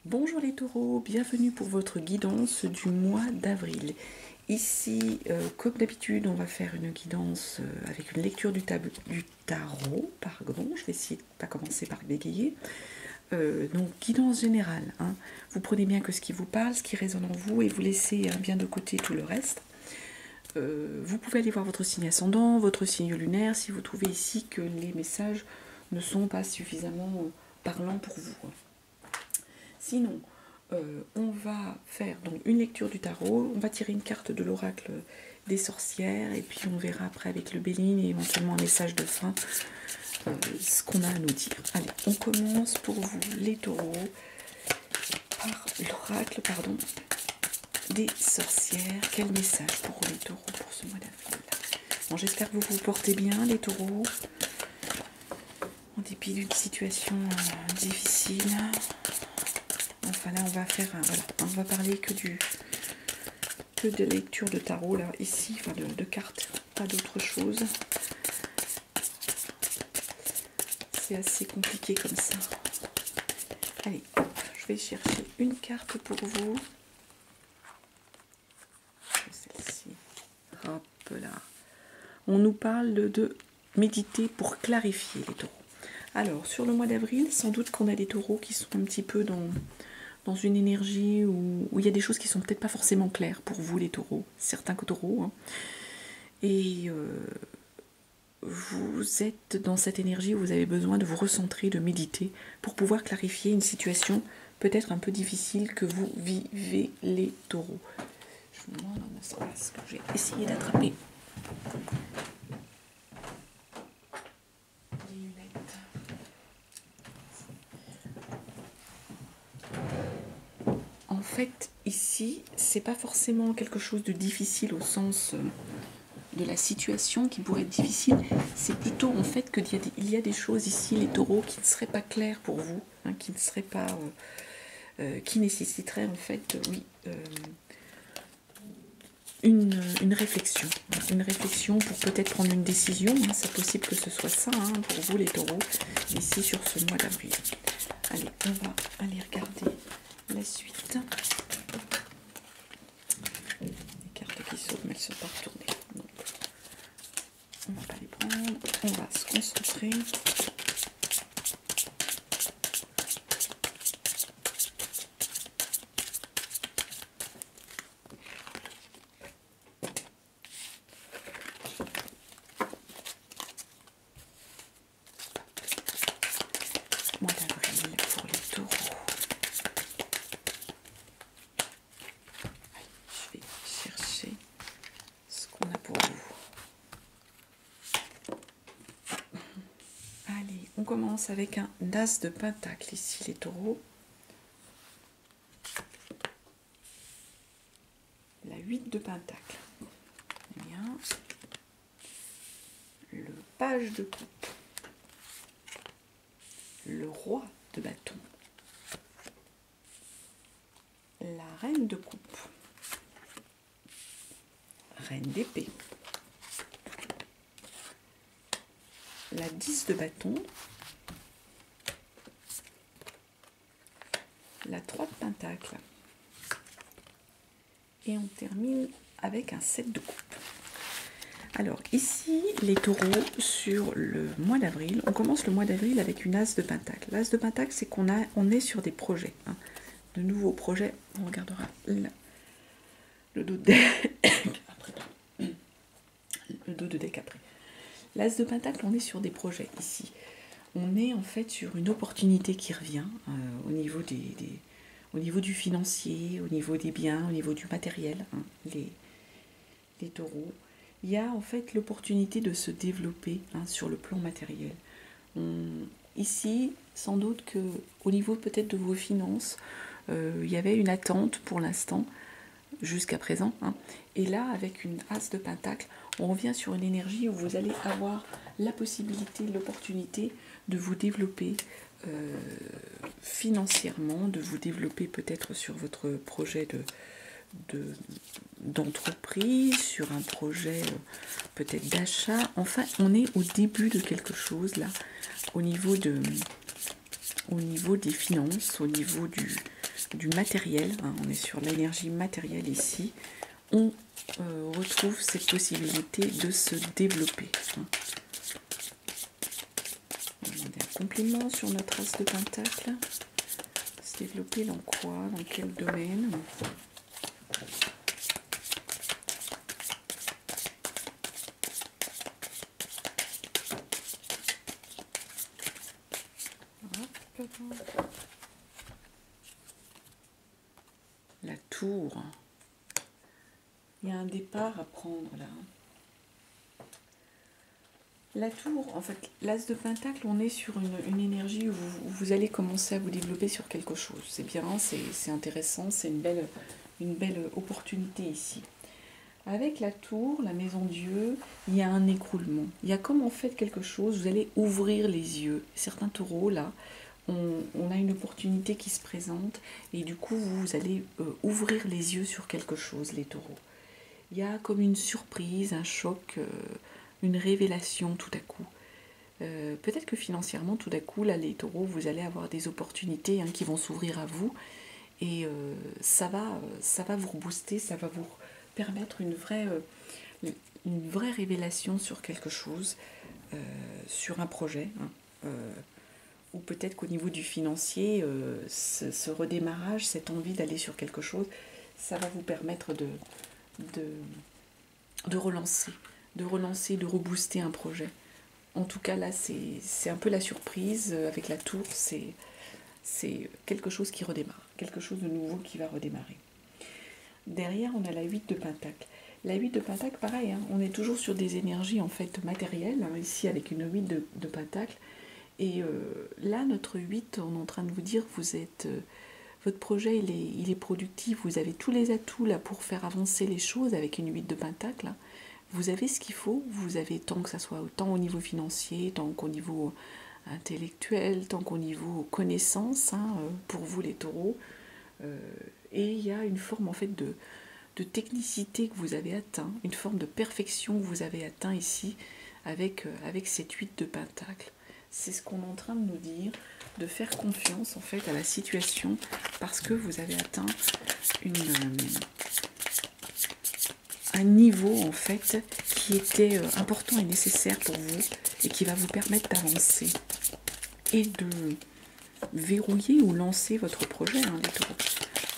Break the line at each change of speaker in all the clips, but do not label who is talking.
Bonjour les taureaux, bienvenue pour votre guidance du mois d'avril. Ici, comme d'habitude, on va faire une guidance avec une lecture du tarot. Pardon, je vais essayer de ne pas commencer par bégayer. Donc, guidance générale. Hein. Vous prenez bien que ce qui vous parle, ce qui résonne en vous, et vous laissez bien de côté tout le reste. Vous pouvez aller voir votre signe ascendant, votre signe lunaire, si vous trouvez ici que les messages ne sont pas suffisamment parlants pour vous. Sinon, on va faire donc une lecture du tarot, on va tirer une carte de l'oracle des sorcières, et puis on verra après avec le Béline et éventuellement un message de fin ce qu'on a à nous dire. Allez, on commence pour vous les taureaux par l'oracle, des sorcières. Quel message pour les taureaux pour ce mois d'avril? Bon, j'espère que vous vous portez bien les taureaux, en dépit d'une situation difficile. Enfin là on va faire, voilà, on va parler que de lecture de tarot là, ici, enfin de cartes, pas d'autre chose. C'est assez compliqué comme ça. Allez, hop, je vais chercher une carte pour vous. Celle-ci. Hop là. On nous parle de méditer pour clarifier les taureaux. Alors, sur le mois d'avril, sans doute qu'on a des taureaux qui sont un petit peu dans une énergie où il y a des choses qui sont peut-être pas forcément claires pour vous les taureaux, certains taureaux. Hein. Et vous êtes dans cette énergie où vous avez besoin de vous recentrer, de méditer, pour pouvoir clarifier une situation peut-être un peu difficile que vous vivez les taureaux. Je me demande un espace que je vais essayer d'attraper. En fait, ici, c'est pas forcément quelque chose de difficile au sens de la situation qui pourrait être difficile. C'est plutôt en fait qu'il y a des choses ici, les taureaux, qui ne seraient pas claires pour vous, hein, qui ne seraient pas, qui nécessiteraient en fait, une réflexion. Une réflexion pour peut-être prendre une décision. Hein, c'est possible que ce soit ça hein, pour vous les taureaux, ici sur ce mois d'avril. Allez, on va aller regarder la suite. Les cartes qui sautent, mais elles ne sont pas retournées. Donc, on ne va pas les prendre. On va se concentrer. Mois d'avril pour les taureaux. Je vais chercher ce qu'on a pour vous. Allez, on commence avec un as de pentacle ici les taureaux. La 8 de pentacle. Bien. Le page de coupe. Le roi de bâton. La reine de coupe. Reine d'épée. La 10 de bâton. La 3 de pentacle. Et on termine avec un 7 de coupe. Alors ici, les taureaux, sur le mois d'avril, on commence le mois d'avril avec une as de pentacle. L'as de pentacle, c'est qu'on est sur des projets, hein, de nouveaux projets. On regardera le dos de deck après. Le dos de deck après. L'as de pentacle, on est sur des projets ici. On est en fait sur une opportunité qui revient au niveau au niveau du financier, au niveau des biens, au niveau du matériel, hein, les taureaux. Il y a en fait l'opportunité de se développer hein, sur le plan matériel. Ici, sans doute qu'au niveau peut-être de vos finances, il y avait une attente pour l'instant, jusqu'à présent. Hein. Et là, avec une as de pentacle, on revient sur une énergie où vous allez avoir la possibilité, l'opportunité de vous développer financièrement, de vous développer peut-être sur votre projet d'entreprise, sur un projet peut-être d'achat. Enfin, on est au début de quelque chose là, au niveau des finances, au niveau du matériel, hein, on est sur l'énergie matérielle ici, on retrouve cette possibilité de se développer. Hein. On va demander un compliment sur notre as de pentacle. Se développer dans quoi? Dans quel domaine? La tour. Il y a un départ à prendre là. La tour, en fait, l'as de pentacle, on est sur une énergie où vous allez commencer à vous développer sur quelque chose. C'est bien, c'est intéressant, c'est une belle opportunité ici. Avec la tour, la maison Dieu, il y a un écroulement. Il y a comme en fait quelque chose, vous allez ouvrir les yeux. Certains taureaux, là, on a une opportunité qui se présente et du coup, vous allez ouvrir les yeux sur quelque chose, les taureaux. Il y a comme une surprise, un choc, une révélation tout à coup. Peut-être que financièrement, tout à coup, là, les taureaux, vous allez avoir des opportunités qui vont s'ouvrir à vous et ça va vous rebooster, ça va vous permettre une vraie révélation sur quelque chose, sur un projet. Ou peut-être qu'au niveau du financier, ce redémarrage, cette envie d'aller sur quelque chose, ça va vous permettre de relancer, de rebooster un projet. En tout cas, là, c'est un peu la surprise. Avec la tour, c'est quelque chose qui redémarre, quelque chose de nouveau qui va redémarrer. Derrière, on a la 8 de pentacle. La 8 de pentacle, pareil, on est toujours sur des énergies en fait matérielles, ici avec une 8 de pentacle. Et là, notre 8, on est en train de vous dire, votre projet, il est productif, vous avez tous les atouts là pour faire avancer les choses avec une 8 de pentacle. Hein. Vous avez ce qu'il faut, vous avez tant que ça soit autant au niveau financier, tant qu'au niveau intellectuel, tant qu'au niveau connaissance, pour vous les taureaux. Et il y a une forme en fait de technicité que vous avez atteint, une forme de perfection que vous avez atteint ici avec cette 8 de pentacle. C'est ce qu'on est en train de nous dire, de faire confiance en fait à la situation parce que vous avez atteint un niveau en fait qui était important et nécessaire pour vous et qui va vous permettre d'avancer et de verrouiller ou lancer votre projet, les taureaux.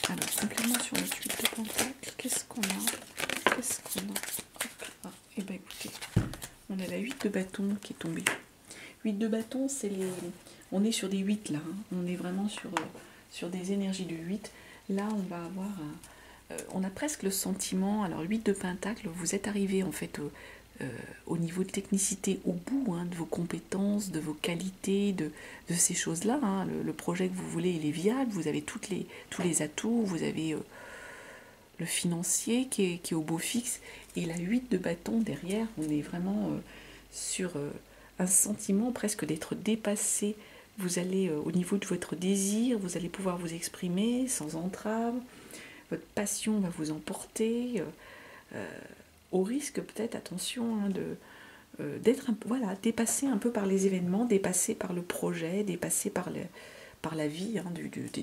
Alors, complément sur notre 8 de pentacle, qu'est-ce qu'on a? Et bien écoutez, on a la 8 de bâton qui est tombée. 8 de bâton, on est sur des 8 là, on est vraiment sur des énergies de 8. Là, on va avoir on a presque le sentiment, alors 8 de pentacle, vous êtes arrivé en fait au niveau de technicité au bout de vos compétences, de vos qualités, de ces choses-là. Le projet que vous voulez, il est viable, vous avez tous les atouts, vous avez le financier qui est au beau fixe, et la 8 de bâton derrière, on est vraiment sur un sentiment presque d'être dépassé. Vous allez, au niveau de votre désir, vous allez pouvoir vous exprimer sans entrave, votre passion va vous emporter, au risque peut-être, attention, d'être dépassé un peu par les événements, dépassé par le projet, dépassé par la vie,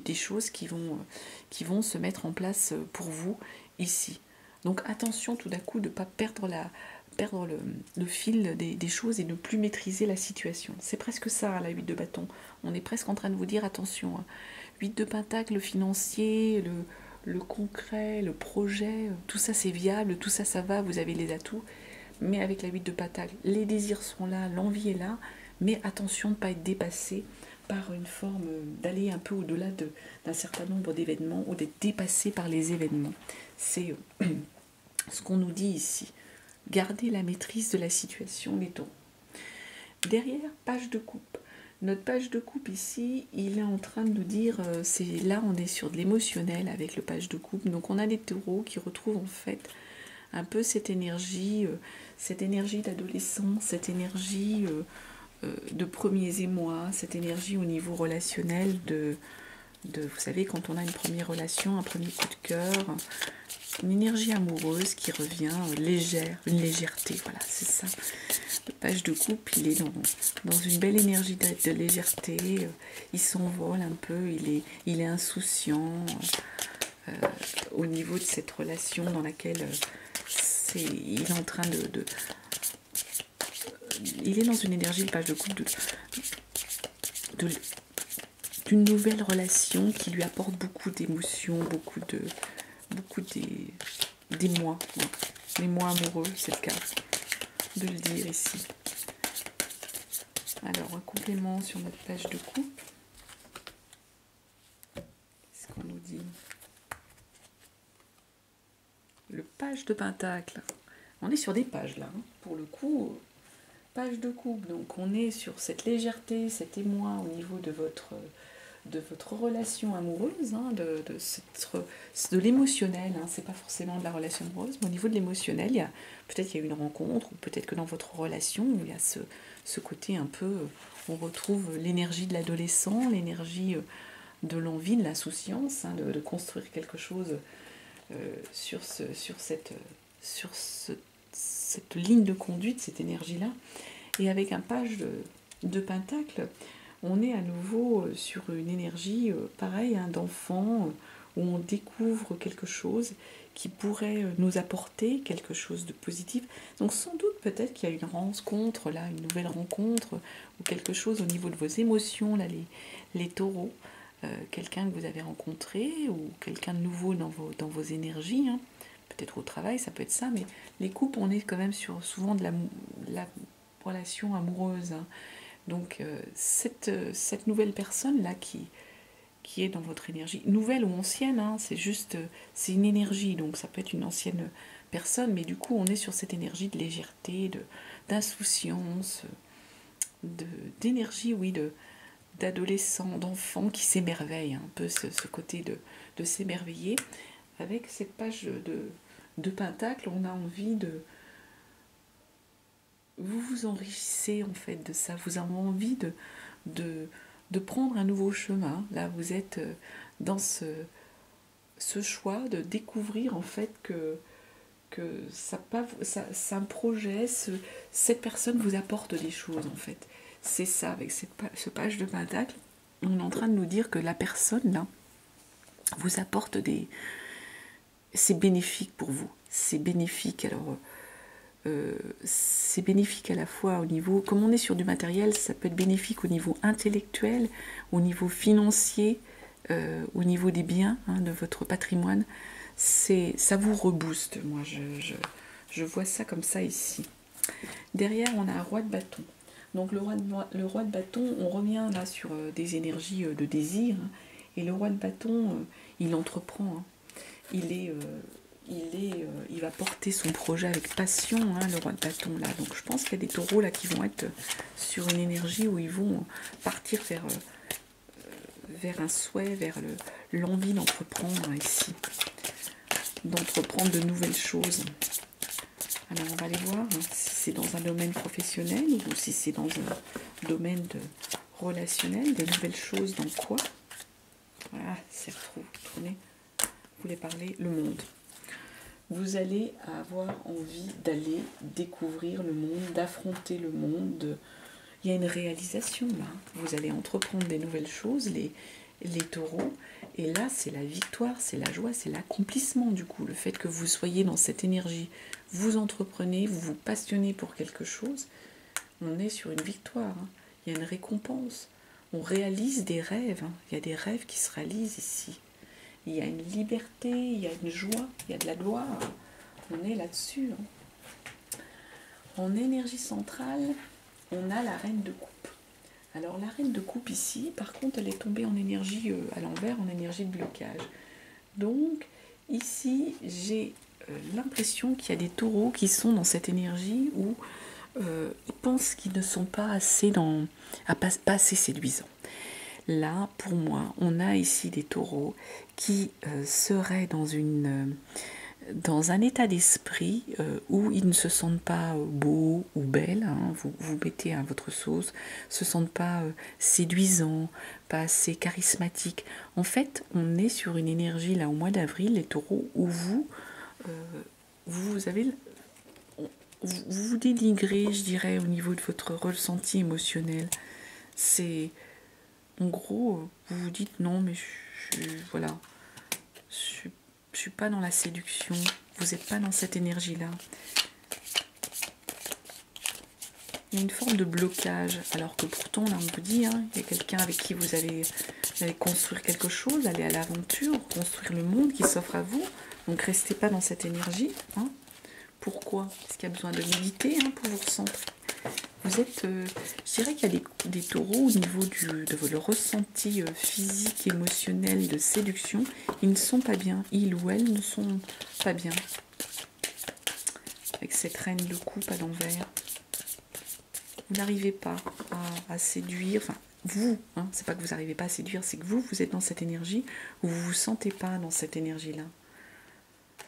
des choses qui vont se mettre en place pour vous ici. Donc attention tout d'un coup de ne pas perdre le fil des choses et ne plus maîtriser la situation. C'est presque ça, la 8 de bâton. On est presque en train de vous dire attention. 8 de pentacle, le financier, le concret, le projet, tout ça c'est viable, tout ça ça va, vous avez les atouts. Mais avec la 8 de pentacle, les désirs sont là, l'envie est là, mais attention de ne pas être dépassé par une forme d'aller un peu au-delà d'un certain nombre d'événements ou d'être dépassé par les événements. C'est ce qu'on nous dit ici. Gardez la maîtrise de la situation, les taureaux. Derrière, page de coupe. Notre page de coupe ici, il est en train de nous dire, là on est sur de l'émotionnel avec le page de coupe, donc on a des taureaux qui retrouvent en fait un peu cette énergie d'adolescence, cette énergie de premiers émois, cette énergie au niveau relationnel vous savez, quand on a une première relation, un premier coup de cœur, une énergie amoureuse qui revient légère, une légèreté, voilà, c'est ça. Le page de coupe, il est dans une belle énergie de légèreté, il s'envole un peu, il est insouciant au niveau de cette relation dans laquelle il est en train il est dans une énergie, le page de coupe, d'une nouvelle relation qui lui apporte beaucoup d'émotions, beaucoup d'émoi. L'émoi amoureux, c'est le cas de le dire ici. Alors, un complément sur notre page de coupe. Qu'est-ce qu'on nous dit? Le page de pentacle. On est sur des pages là, hein. Pour le coup, page de coupe. Donc, on est sur cette légèreté, cet émoi au niveau de votre relation amoureuse, hein, de l'émotionnel, hein, c'est pas forcément de la relation amoureuse, mais au niveau de l'émotionnel, peut-être qu'il y a eu une rencontre, ou peut-être que dans votre relation, il y a ce côté un peu, on retrouve l'énergie de l'adolescent, l'énergie de l'envie, de l'insouciance, hein, de construire quelque chose sur cette ligne de conduite, cette énergie-là. Et avec un page de pentacle, on est à nouveau sur une énergie pareille, hein, d'enfant, où on découvre quelque chose qui pourrait nous apporter quelque chose de positif. Donc sans doute peut-être qu'il y a une rencontre, là, une nouvelle rencontre, ou quelque chose au niveau de vos émotions, là, les taureaux, quelqu'un que vous avez rencontré, ou quelqu'un de nouveau dans vos énergies, hein. Peut-être au travail, ça peut être ça, mais les couples, on est quand même sur souvent de la relation amoureuse, hein. Donc cette nouvelle personne là qui est dans votre énergie, nouvelle ou ancienne, hein, c'est une énergie, donc ça peut être une ancienne personne, mais du coup on est sur cette énergie de légèreté, d'insouciance, d'énergie, oui, d'adolescent, d'enfant qui s'émerveille, un peu ce côté de s'émerveiller. Avec cette page de pentacle, on a envie vous vous enrichissez en fait de ça, vous avez envie de prendre un nouveau chemin. Là, vous êtes dans ce choix de découvrir en fait que ça un projet, cette personne vous apporte des choses en fait. C'est ça, avec ce page de pentacle, on est en train de nous dire que la personne là vous apporte c'est bénéfique pour vous, c'est bénéfique. Alors c'est bénéfique à la fois au niveau, comme on est sur du matériel, ça peut être bénéfique au niveau intellectuel, au niveau financier, au niveau des biens, hein, de votre patrimoine. Ça vous rebooste. Moi je vois ça comme ça ici. Derrière on a un roi de bâton. Donc le roi de bâton, on revient là sur des énergies de désir, hein, et le roi de bâton, il entreprend, hein. Il va porter son projet avec passion, hein, le roi de bâton là. Donc je pense qu'il y a des taureaux là qui vont être sur une énergie où ils vont partir vers un souhait, vers l'envie d'entreprendre ici, d'entreprendre de nouvelles choses. Alors on va aller voir, hein, si c'est dans un domaine professionnel ou si c'est dans un domaine relationnel, des nouvelles choses dans quoi. Voilà, c'est retourné. Vous voulez parler le monde. Vous allez avoir envie d'aller découvrir le monde, d'affronter le monde. Il y a une réalisation là. Vous allez entreprendre des nouvelles choses, les taureaux. Et là, c'est la victoire, c'est la joie, c'est l'accomplissement du coup. Le fait que vous soyez dans cette énergie, vous entreprenez, vous vous passionnez pour quelque chose. On est sur une victoire, hein. Il y a une récompense. On réalise des rêves, hein. Il y a des rêves qui se réalisent ici. Il y a une liberté, il y a une joie, il y a de la gloire. On est là-dessus, hein. En énergie centrale, on a la reine de coupe. Alors la reine de coupe ici, par contre, elle est tombée en énergie à l'envers, en énergie de blocage. Donc ici, j'ai l'impression qu'il y a des taureaux qui sont dans cette énergie où ils pensent qu'ils ne sont pas assez pas assez séduisants. Là, pour moi, on a ici des taureaux qui seraient dans dans un état d'esprit où ils ne se sentent pas beaux ou belles, hein, vous mettez à votre sauce, se sentent pas séduisants, pas assez charismatiques. En fait, on est sur une énergie là au mois d'avril, les taureaux, où vous avez vous vous dénigrez, je dirais, au niveau de votre ressenti émotionnel. C'est en gros, vous vous dites non, mais voilà, je suis pas dans la séduction. Vous n'êtes pas dans cette énergie-là. Il y a une forme de blocage, alors que pourtant, là, on vous dit, hein, il y a quelqu'un avec qui vous allez construire quelque chose, aller à l'aventure, construire le monde qui s'offre à vous. Donc, restez pas dans cette énergie. Hein. Pourquoi? Parce qu'il y a besoin de méditer hein, pour vous recentrer. Vous êtes, je dirais qu'il y a des taureaux au niveau de votre ressenti physique, émotionnel, de séduction. Ils ne sont pas bien. Ils ou elles ne sont pas bien. Avec cette reine de coupe à l'envers. Vous n'arrivez pas à séduire. Enfin, vous, hein, c'est pas que vous n'arrivez pas à séduire, c'est que vous êtes dans cette énergie où vous ne vous sentez pas dans cette énergie-là.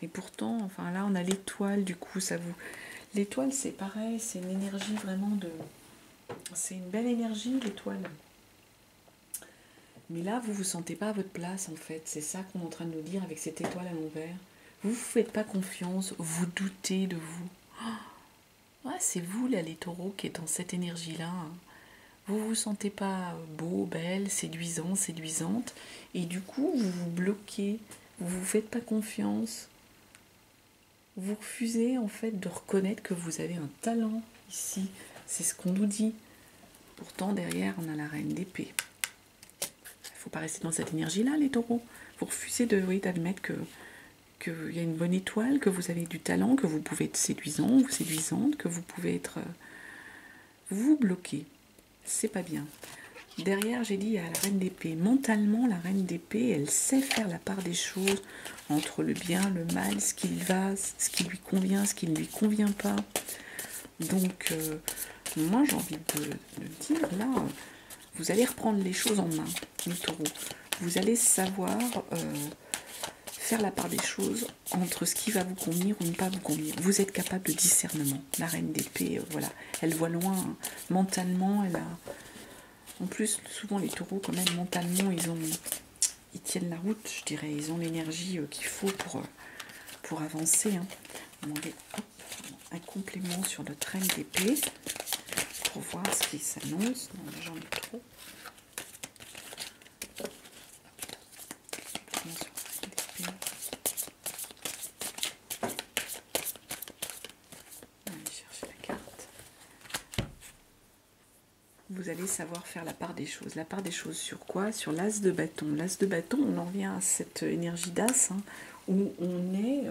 Et pourtant, enfin là, on a l'étoile, du coup, ça vous... L'étoile, c'est pareil, c'est une énergie vraiment de... C'est une belle énergie, l'étoile. Mais là, vous ne vous sentez pas à votre place, en fait. C'est ça qu'on est en train de nous dire avec cette étoile à l'envers. Vous ne vous faites pas confiance, vous doutez de vous. Oh, ouais, c'est vous, là, les taureaux, qui êtes dans cette énergie-là. Vous ne vous sentez pas beau, belle, séduisant, séduisante. Et du coup, vous vous bloquez. Vous ne vous faites pas confiance. Vous refusez en fait de reconnaître que vous avez un talent ici. C'est ce qu'on nous dit. Pourtant, derrière, on a la reine d'épée. Il ne faut pas rester dans cette énergie-là, les taureaux. Vous refusez d'admettre qu'il y a une bonne étoile, que vous avez du talent, que vous pouvez être séduisant ou séduisante, que vous pouvez être... Vous vous bloquez. C'est pas bien. Derrière, j'ai dit, il y a la reine d'épée. Mentalement, la reine d'épée, elle sait faire la part des choses entre le bien, le mal, ce qui va, ce qui lui convient, ce qui ne lui convient pas. Donc, moi, j'ai envie de dire, là, vous allez reprendre les choses en main, les taureaux. Vous allez savoir faire la part des choses entre ce qui va vous convenir ou ne pas vous convenir. Vous êtes capable de discernement. La reine d'épée, voilà, elle voit loin. Hein. Mentalement, elle a... En plus, souvent les taureaux, quand même, mentalement, ils tiennent la route, je dirais. Ils ont l'énergie qu'il faut pour avancer. Hein. On va demander un complément sur notre reine d'épée pour voir ce qui s'annonce. Non, là, j'en ai trop. Complément sur la reine d'épée. On va aller chercher la carte. Vous allez savoir faire la part des choses. La part des choses sur quoi? Sur l'as de bâton. L'as de bâton, on en revient à cette énergie d'as, hein, où on est...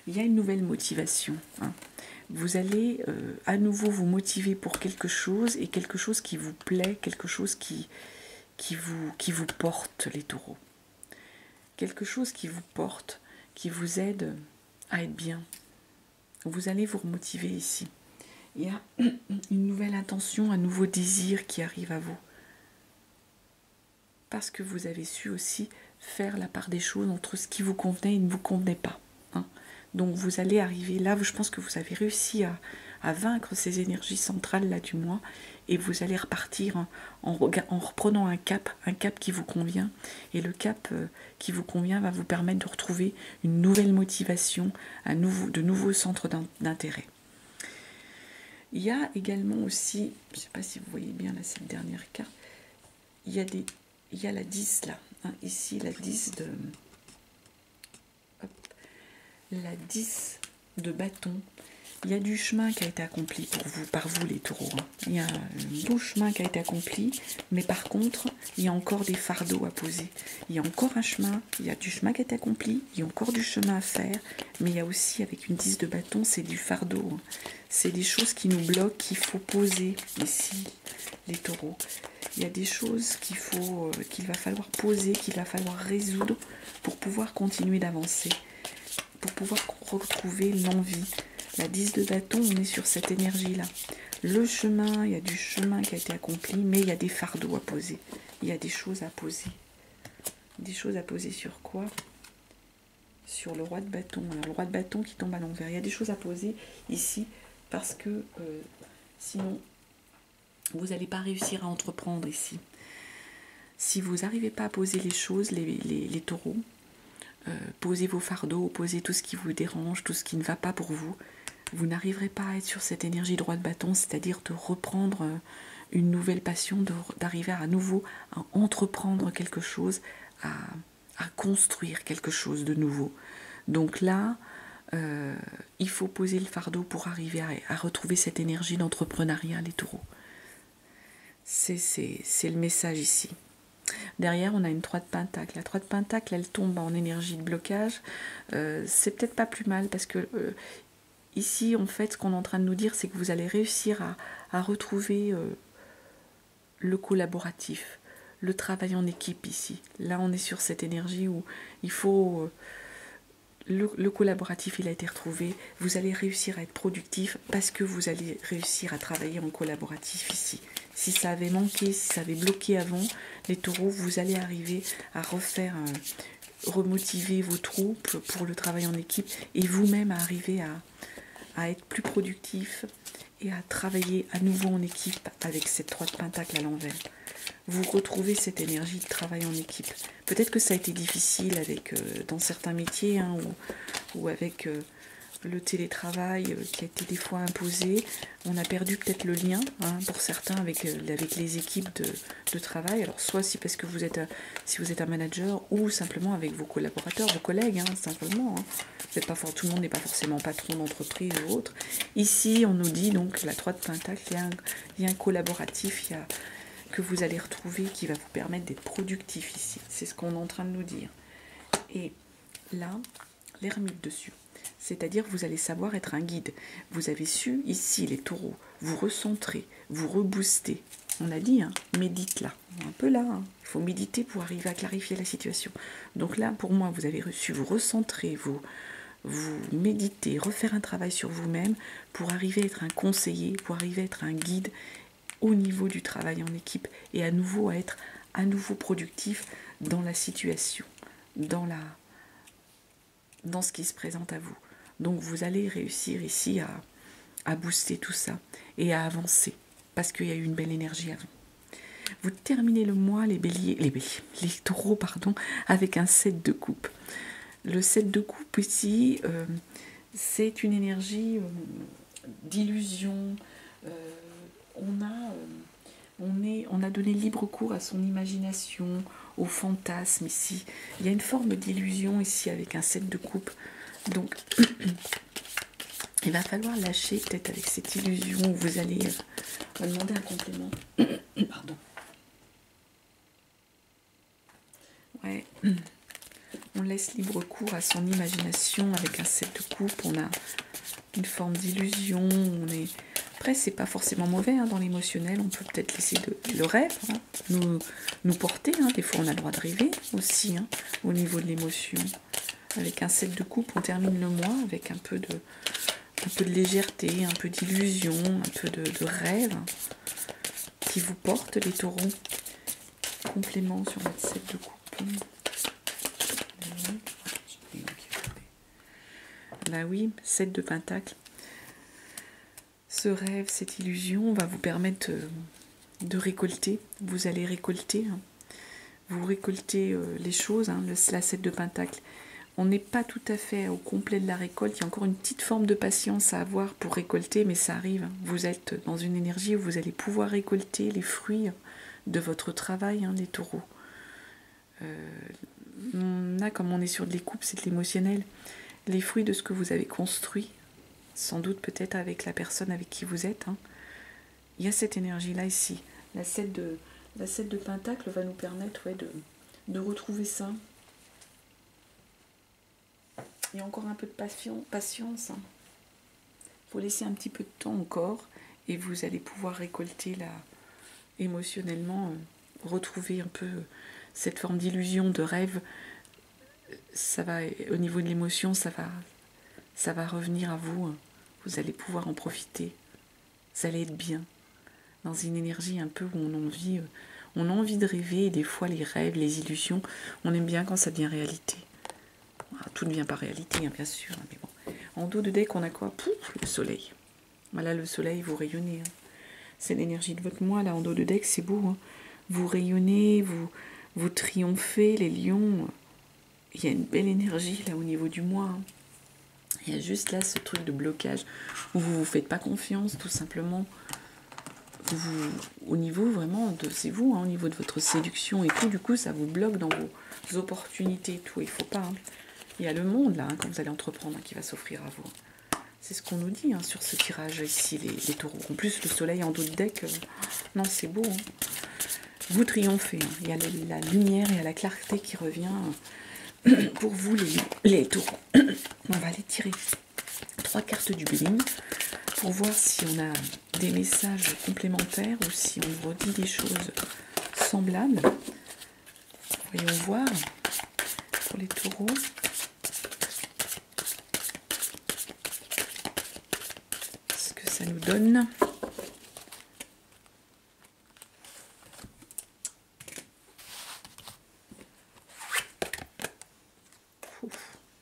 il y a une nouvelle motivation. Hein. Vous allez à nouveau vous motiver pour quelque chose, et quelque chose qui vous plaît, quelque chose qui vous porte, les taureaux. Quelque chose qui vous porte, qui vous aide à être bien. Vous allez vous remotiver ici. Il y a une nouvelle intention, un nouveau désir qui arrive à vous. Parce que vous avez su aussi faire la part des choses entre ce qui vous convenait et ne vous convenait pas. Hein. Donc vous allez arriver là, je pense que vous avez réussi à vaincre ces énergies centrales là du mois, et vous allez repartir en reprenant un cap qui vous convient. Et le cap qui vous convient va vous permettre de retrouver une nouvelle motivation, de nouveaux centres d'intérêt. Il y a également aussi, je ne sais pas si vous voyez bien là, cette dernière carte, il y a la 10 là, hein, ici la 10 de... Hop, la 10 de bâton. Il y a du chemin qui a été accompli par vous les taureaux. Hein. Il y a un beau chemin qui a été accompli, mais par contre, il y a encore des fardeaux à poser. Il y a encore un chemin, il y a du chemin qui a été accompli, il y a encore du chemin à faire, mais il y a aussi, avec une 10 de bâton, c'est du fardeau. Hein. C'est des choses qui nous bloquent, qu'il faut poser ici, les taureaux. Il y a des choses qu'il va falloir poser, qu'il va falloir résoudre pour pouvoir continuer d'avancer, pour pouvoir retrouver l'envie. La 10 de bâton, on est sur cette énergie-là. Le chemin, il y a du chemin qui a été accompli, mais il y a des fardeaux à poser. Il y a des choses à poser. Des choses à poser sur quoi? sur le roi de bâton. Alors, le roi de bâton qui tombe à l'envers. Il y a des choses à poser ici parce que sinon, vous n'allez pas réussir à entreprendre ici. Si vous n'arrivez pas à poser les choses, les taureaux, posez vos fardeaux, posez tout ce qui vous dérange, tout ce qui ne va pas pour vous, vous n'arriverez pas à être sur cette énergie droit de bâton, c'est-à-dire de reprendre une nouvelle passion, d'arriver à nouveau à entreprendre quelque chose, à construire quelque chose de nouveau. Donc là, il faut poser le fardeau pour arriver à retrouver cette énergie d'entrepreneuriat, les taureaux. C'est le message ici. Derrière, on a une 3 de pentacle. La 3 de pentacle, elle tombe en énergie de blocage. C'est peut-être pas plus mal parce que ici, en fait, ce qu'on est en train de nous dire, c'est que vous allez réussir à retrouver le collaboratif, le travail en équipe ici. Là, on est sur cette énergie où il faut... le collaboratif, il a été retrouvé. Vous allez réussir à être productif parce que vous allez réussir à travailler en collaboratif ici. Si ça avait manqué, si ça avait bloqué avant, les taureaux, vous allez arriver à remotiver vos troupes pour le travail en équipe et vous-même à arriver à être plus productif et à travailler à nouveau en équipe avec cette 3 de pentacle à l'envers. Vous retrouvez cette énergie de travail en équipe. Peut-être que ça a été difficile dans certains métiers ou avec le télétravail qui a été des fois imposé. On a perdu peut-être le lien pour certains avec les équipes de travail. Alors soit si parce que si vous êtes un manager ou simplement avec vos collaborateurs, vos collègues, simplement. Tout le monde n'est pas forcément patron d'entreprise ou autre. Ici, on nous dit donc la 3 de pentacle, il y a un collaboratif, que vous allez retrouver qui va vous permettre d'être productif ici. C'est ce qu'on est en train de nous dire. Et là, l'ermite dessus. C'est-à-dire que vous allez savoir être un guide. Vous avez su, ici, les taureaux, vous recentrer, vous rebooster. On a dit, médite là. Un peu là, il faut méditer pour arriver à clarifier la situation. Donc là, pour moi, vous avez reçu, vous recentrer, vous méditer, refaire un travail sur vous-même pour arriver à être un conseiller, pour arriver à être un guide au niveau du travail en équipe et à nouveau à être à nouveau productif dans la situation, dans ce qui se présente à vous. Donc vous allez réussir ici à booster tout ça et à avancer parce qu'il y a eu une belle énergie avant. Vous terminez le mois, les taureaux, avec un 7 de coupe. Le 7 de coupe ici, c'est une énergie d'illusion. On a donné libre cours à son imagination, au fantasme ici. Il y a une forme d'illusion ici avec un 7 de coupe. Donc, il va falloir lâcher peut-être avec cette illusion où vous allez demander un complément. Pardon. Ouais. On laisse libre cours à son imagination avec un 7 de coupe. On a une forme d'illusion. Après, c'est pas forcément mauvais dans l'émotionnel. On peut peut-être laisser le rêve nous porter. Des fois, on a le droit de rêver aussi au niveau de l'émotion. Avec un 7 de coupe, on termine le mois avec un peu de légèreté, un peu d'illusion, un peu de rêve qui vous porte, les taureaux. Complément sur votre 7 de coupe. Bah oui, 7 de pentacle. Ce rêve, cette illusion va vous permettre de récolter. Vous allez récolter. Vous récoltez les choses. La 7 de pentacle. On n'est pas tout à fait au complet de la récolte. Il y a encore une petite forme de patience à avoir pour récolter, mais ça arrive. Vous êtes dans une énergie où vous allez pouvoir récolter les fruits de votre travail, les taureaux. Comme on est sur de les coupes, c'est de l'émotionnel. Les fruits de ce que vous avez construit, sans doute peut-être avec la personne avec qui vous êtes. Il y a cette énergie-là ici. La 7 de pentacle va nous permettre de retrouver ça. Il y a encore un peu de patience. Il faut laisser un petit peu de temps encore et vous allez pouvoir récolter émotionnellement, retrouver un peu cette forme d'illusion, de rêve. Ça va, au niveau de l'émotion, ça va revenir à vous. Vous allez pouvoir en profiter. Vous allez être bien. Dans une énergie un peu où on a envie de rêver. Et des fois, les rêves, les illusions, on aime bien quand ça devient réalité. tout ne vient pas réalité, hein, bien sûr. Mais bon. En dos de deck, on a quoi? Pouf, le soleil. Voilà, le soleil, vous rayonnez. Hein. C'est l'énergie de votre moi, là, en dos de deck, c'est beau. Hein. Vous rayonnez, vous triomphez, les lions. Il y a une belle énergie, là, au niveau du moi. Hein. Il y a juste là ce truc de blocage où vous ne vous faites pas confiance, tout simplement. Au niveau vraiment de... C'est vous, hein, au niveau de votre séduction et tout. Du coup, ça vous bloque dans vos opportunités et tout. Il ne faut pas... Hein. Il y a le monde, là, hein, quand vous allez entreprendre, hein, qui va s'offrir à vous. C'est ce qu'on nous dit hein, sur ce tirage ici, les taureaux. En plus, le soleil en dos de deck, non, c'est beau. Hein. Vous triomphez. Hein. Il y a la lumière et la clarté qui revient pour vous, les taureaux. On va aller tirer 3 cartes du bling pour voir si on a des messages complémentaires ou si on nous redit des choses semblables. Voyons voir pour les taureaux. Ce que ça nous donne.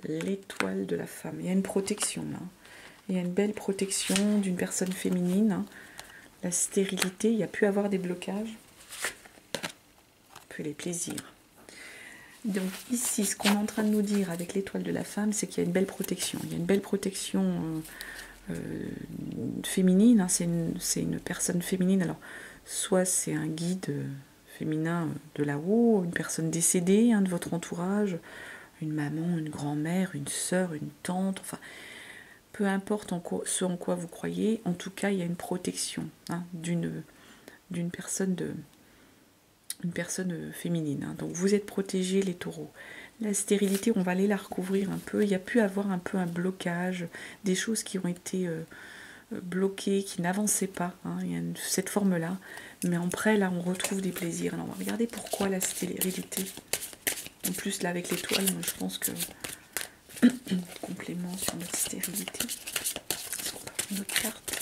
L'étoile de la femme. Il y a une protection là. Il y a une belle protection d'une personne féminine. Hein. La stérilité, il y a pu avoir des blocages. Puis les plaisirs. Donc ici, ce qu'on est en train de nous dire avec l'étoile de la femme, c'est qu'il y a une belle protection. Il y a une belle protection féminine. Hein. C'est une personne féminine. Alors, soit c'est un guide féminin de là-haut, une personne décédée hein, de votre entourage, une maman, une grand-mère, une sœur, une tante, enfin, peu importe ce en quoi vous croyez, en tout cas, il y a une protection hein, d'une personne féminine. Hein. Donc, vous êtes protégés, les taureaux. La stérilité, on va aller la recouvrir un peu. Il y a pu avoir un peu un blocage, des choses qui ont été bloquées, qui n'avançaient pas. Hein. Il y a cette forme-là. Mais après, là, on retrouve des plaisirs. Alors, on va regarder pourquoi la stérilité. En plus, là, avec l'étoile, je pense que complément sur notre stérilité. Une autre carte.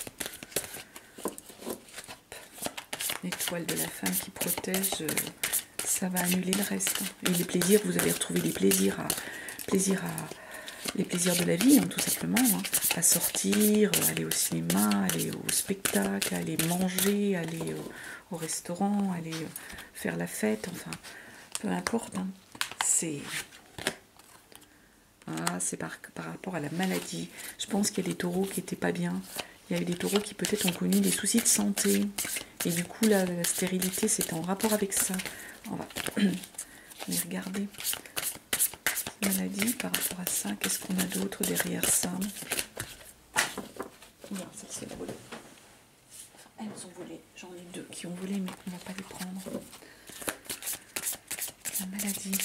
L'étoile de la femme qui protège, ça va annuler le reste. Et les plaisirs, vous allez retrouver des plaisirs les plaisirs de la vie, hein, tout simplement. Hein. À sortir, aller au cinéma, aller au spectacle, aller manger, aller au restaurant, aller faire la fête, enfin, peu importe. Hein. C'est par rapport à la maladie. Je pense qu'il y a des taureaux qui n'étaient pas bien. Il y a eu des taureaux qui peut-être ont connu des soucis de santé. Et du coup, la stérilité, c'est en rapport avec ça. On va aller regarder la maladie par rapport à ça. Qu'est-ce qu'on a d'autre derrière ça? Oula, ça c'est volé. Elles ont volé. J'en ai 2 qui ont volé, mais on ne va pas les prendre. La maladie.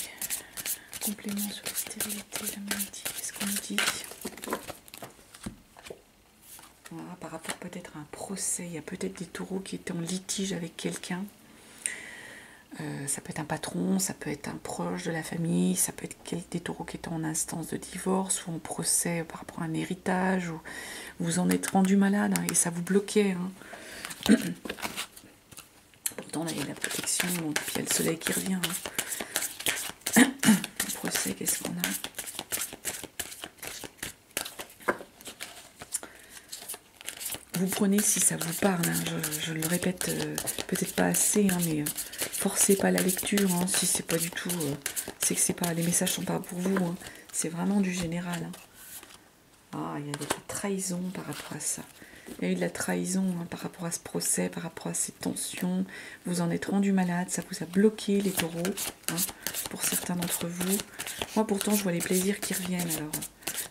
Complément sur la stérilité, la maladie. Qu'est-ce qu'on nous dit? Voilà, par rapport peut-être à un procès. Il y a peut-être des taureaux qui étaient en litige avec quelqu'un. Ça peut être un patron, ça peut être un proche de la famille, ça peut être des taureaux qui étaient en instance de divorce ou en procès par rapport à un héritage, ou vous en êtes rendu malade hein, et ça vous bloquait. Hein. Pourtant, là, il y a la protection, donc, puis il y a le soleil qui revient. Hein. Le procès, qu'est-ce qu'on a? Vous prenez si ça vous parle, hein, je le répète peut-être pas assez, hein, mais forcez pas la lecture, hein, si c'est pas du tout, c'est que c'est pas, les messages sont pas pour vous, hein, c'est vraiment du général. Hein. Ah, il y a de la trahison par rapport à ça. Il y a eu de la trahison hein, par rapport à ce procès, par rapport à ces tensions. Vous en êtes rendu malade, ça vous a bloqué les taureaux, hein, pour certains d'entre vous. Moi pourtant je vois les plaisirs qui reviennent. Alors,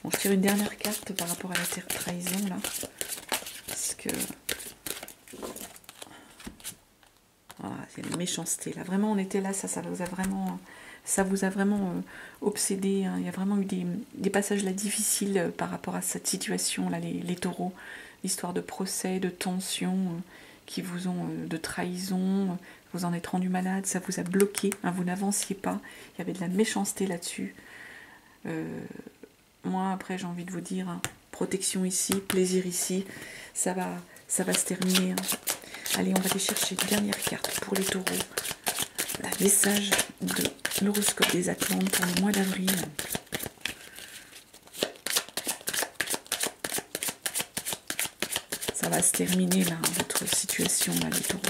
bon, je tire une dernière carte par rapport à la trahison là. Parce que il y a une méchanceté là. Vraiment, on était là, ça vous a vraiment obsédé. Hein. Il y a vraiment eu des passages là difficiles par rapport à cette situation là, les taureaux. L'histoire de procès, de tensions qui vous ont de trahison. Vous en êtes rendu malade, ça vous a bloqué. Hein, vous n'avanciez pas. Il y avait de la méchanceté là-dessus. Moi, après, j'ai envie de vous dire, hein, protection ici, plaisir ici. Ça va se terminer. Hein. Allez, on va aller chercher une dernière carte pour les taureaux. Le message de l'horoscope des Atlantes pour le mois d'avril. ça va se terminer là, votre situation là, les taureaux.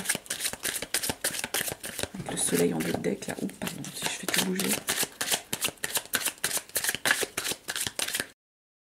Avec le soleil en deck là. Oups, pardon, si je fais tout bouger.